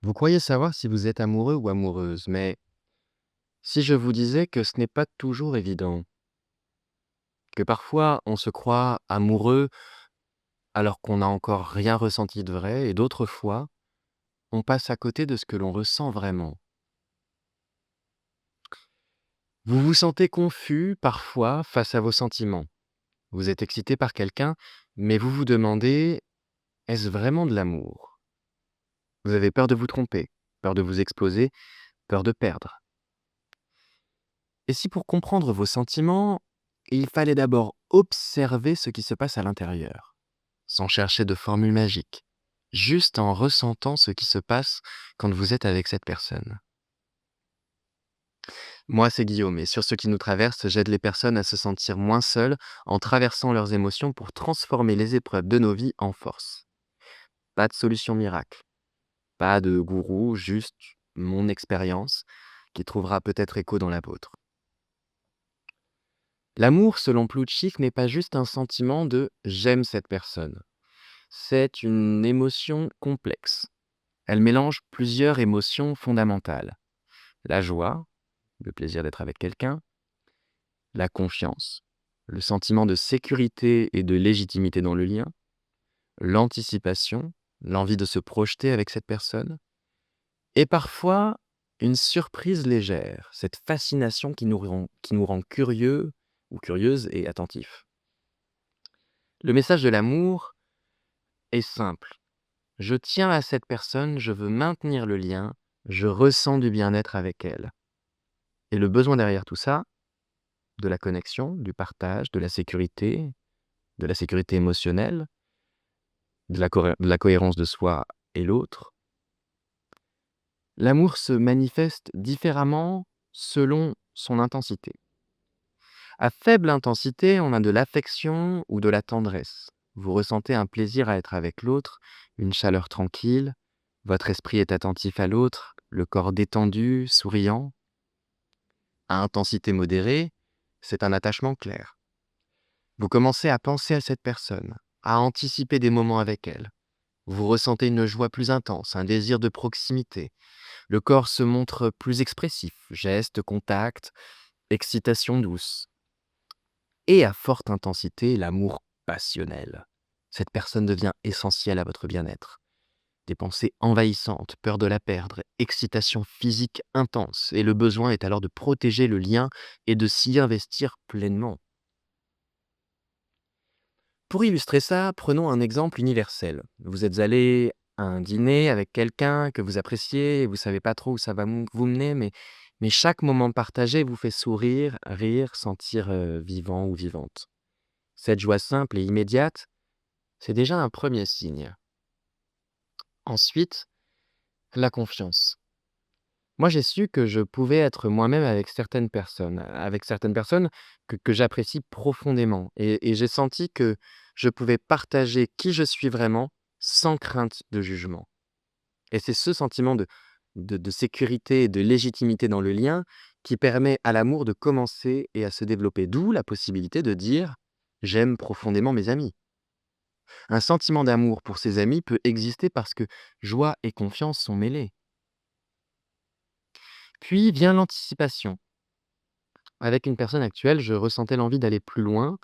Vous croyez savoir si vous êtes amoureux ou amoureuse, mais si je vous disais que ce n'est pas toujours évident, que parfois on se croit amoureux alors qu'on n'a encore rien ressenti de vrai, et d'autres fois, on passe à côté de ce que l'on ressent vraiment. Vous vous sentez confus parfois face à vos sentiments. Vous êtes excité par quelqu'un, mais vous vous demandez, est-ce vraiment de l'amour? Vous avez peur de vous tromper, peur de vous exposer, peur de perdre. Et si pour comprendre vos sentiments, il fallait d'abord observer ce qui se passe à l'intérieur, sans chercher de formule magique, juste en ressentant ce qui se passe quand vous êtes avec cette personne. Moi, c'est Guillaume, et sur ce qui nous traverse, j'aide les personnes à se sentir moins seules en traversant leurs émotions pour transformer les épreuves de nos vies en force. Pas de solution miracle, pas de gourou, juste mon expérience qui trouvera peut-être écho dans la vôtre. L'amour, selon Plutchik, n'est pas juste un sentiment de «j'aime cette personne». C'est une émotion complexe. Elle mélange plusieurs émotions fondamentales. La joie, le plaisir d'être avec quelqu'un, la confiance, le sentiment de sécurité et de légitimité dans le lien, l'anticipation, l'envie de se projeter avec cette personne, et parfois une surprise légère, cette fascination qui nous rend curieux ou curieuse et attentif. Le message de l'amour est simple. Je tiens à cette personne, je veux maintenir le lien, je ressens du bien-être avec elle. Et le besoin derrière tout ça, de la connexion, du partage, de la sécurité émotionnelle, de la cohérence de soi et l'autre, l'amour se manifeste différemment selon son intensité. À faible intensité, on a de l'affection ou de la tendresse. Vous ressentez un plaisir à être avec l'autre, une chaleur tranquille, votre esprit est attentif à l'autre, le corps détendu, souriant. À intensité modérée, c'est un attachement clair. Vous commencez à penser à cette personne, à anticiper des moments avec elle. Vous ressentez une joie plus intense, un désir de proximité. Le corps se montre plus expressif, gestes, contacts, excitation douce. Et à forte intensité, l'amour passionnel. Cette personne devient essentielle à votre bien-être. Des pensées envahissantes, peur de la perdre, excitation physique intense, et le besoin est alors de protéger le lien et de s'y investir pleinement. Pour illustrer ça, prenons un exemple universel. Vous êtes allé à un dîner avec quelqu'un que vous appréciez et vous savez pas trop où ça va vous mener, mais chaque moment partagé vous fait sourire, rire, sentir vivant ou vivante. Cette joie simple et immédiate, c'est déjà un premier signe. Ensuite, la confiance. Moi, j'ai su que je pouvais être moi-même avec certaines personnes que j'apprécie profondément. Et j'ai senti que je pouvais partager qui je suis vraiment sans crainte de jugement. Et c'est ce sentiment de sécurité et de légitimité dans le lien qui permet à l'amour de commencer et à se développer. D'où la possibilité de dire j'aime profondément mes amis. Un sentiment d'amour pour ses amis peut exister parce que joie et confiance sont mêlés. Puis vient l'anticipation. Avec une personne actuelle, je ressentais l'envie d'aller plus loin,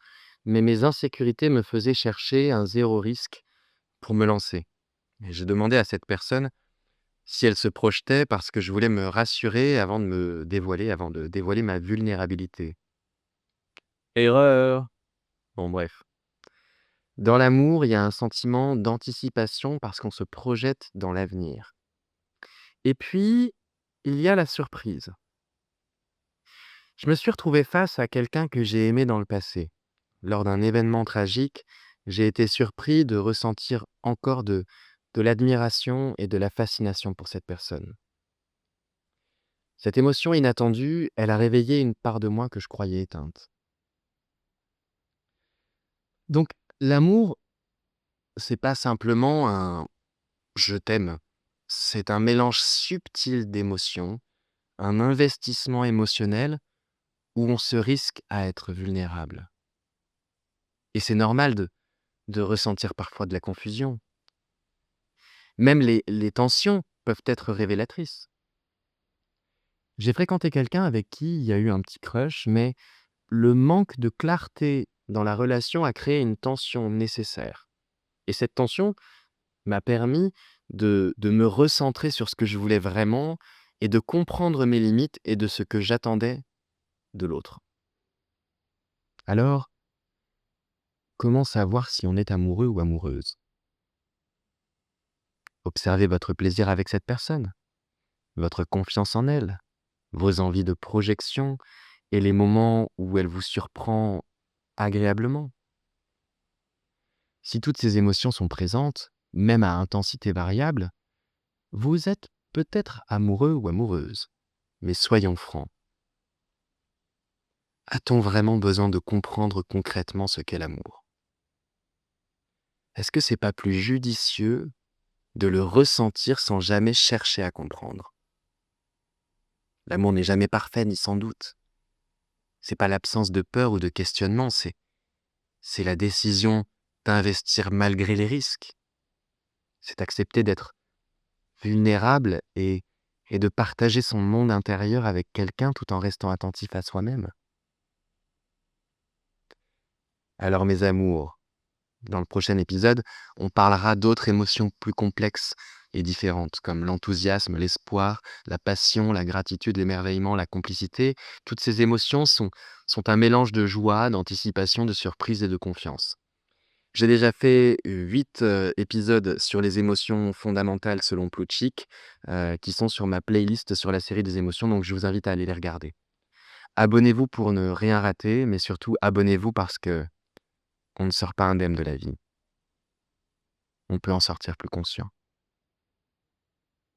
mais mes insécurités me faisaient chercher un zéro risque pour me lancer. Et je demandais à cette personne si elle se projetait parce que je voulais me rassurer avant de dévoiler ma vulnérabilité. Erreur! Bon, bref. Dans l'amour, il y a un sentiment d'anticipation parce qu'on se projette dans l'avenir. Et puis, il y a la surprise. Je me suis retrouvé face à quelqu'un que j'ai aimé dans le passé. Lors d'un événement tragique, j'ai été surpris de ressentir encore de l'admiration et de la fascination pour cette personne. Cette émotion inattendue, elle a réveillé une part de moi que je croyais éteinte. Donc, l'amour, c'est pas simplement un je t'aime. C'est un mélange subtil d'émotions, un investissement émotionnel où on se risque à être vulnérable. Et c'est normal de ressentir parfois de la confusion, même les tensions. peuvent être révélatrices. J'ai fréquenté quelqu'un avec qui il y a eu un petit crush, mais le manque de clarté dans la relation a créé une tension nécessaire. Et cette tension m'a permis de me recentrer sur ce que je voulais vraiment et de comprendre mes limites et de ce que j'attendais de l'autre. Alors, comment savoir si on est amoureux ou amoureuse? Observez votre plaisir avec cette personne, votre confiance en elle, vos envies de projection et les moments où elle vous surprend agréablement. Si toutes ces émotions sont présentes, même à intensité variable, vous êtes peut-être amoureux ou amoureuse. Mais soyons francs, a-t-on vraiment besoin de comprendre concrètement ce qu'est l'amour? Est-ce que c'est pas plus judicieux de le ressentir sans jamais chercher à comprendre? L'amour n'est jamais parfait ni sans doute. C'est pas l'absence de peur ou de questionnement, c'est la décision d'investir malgré les risques. C'est accepter d'être vulnérable et de partager son monde intérieur avec quelqu'un tout en restant attentif à soi-même. Alors mes amours, dans le prochain épisode, on parlera d'autres émotions plus complexes et différentes, comme l'enthousiasme, l'espoir, la passion, la gratitude, l'émerveillement, la complicité. Toutes ces émotions sont un mélange de joie, d'anticipation, de surprise et de confiance. J'ai déjà fait 8 épisodes sur les émotions fondamentales selon Plutchik, qui sont sur ma playlist sur la série des émotions, donc je vous invite à aller les regarder. Abonnez-vous pour ne rien rater, mais surtout abonnez-vous parce qu'on ne sort pas indemne de la vie. On peut en sortir plus conscient.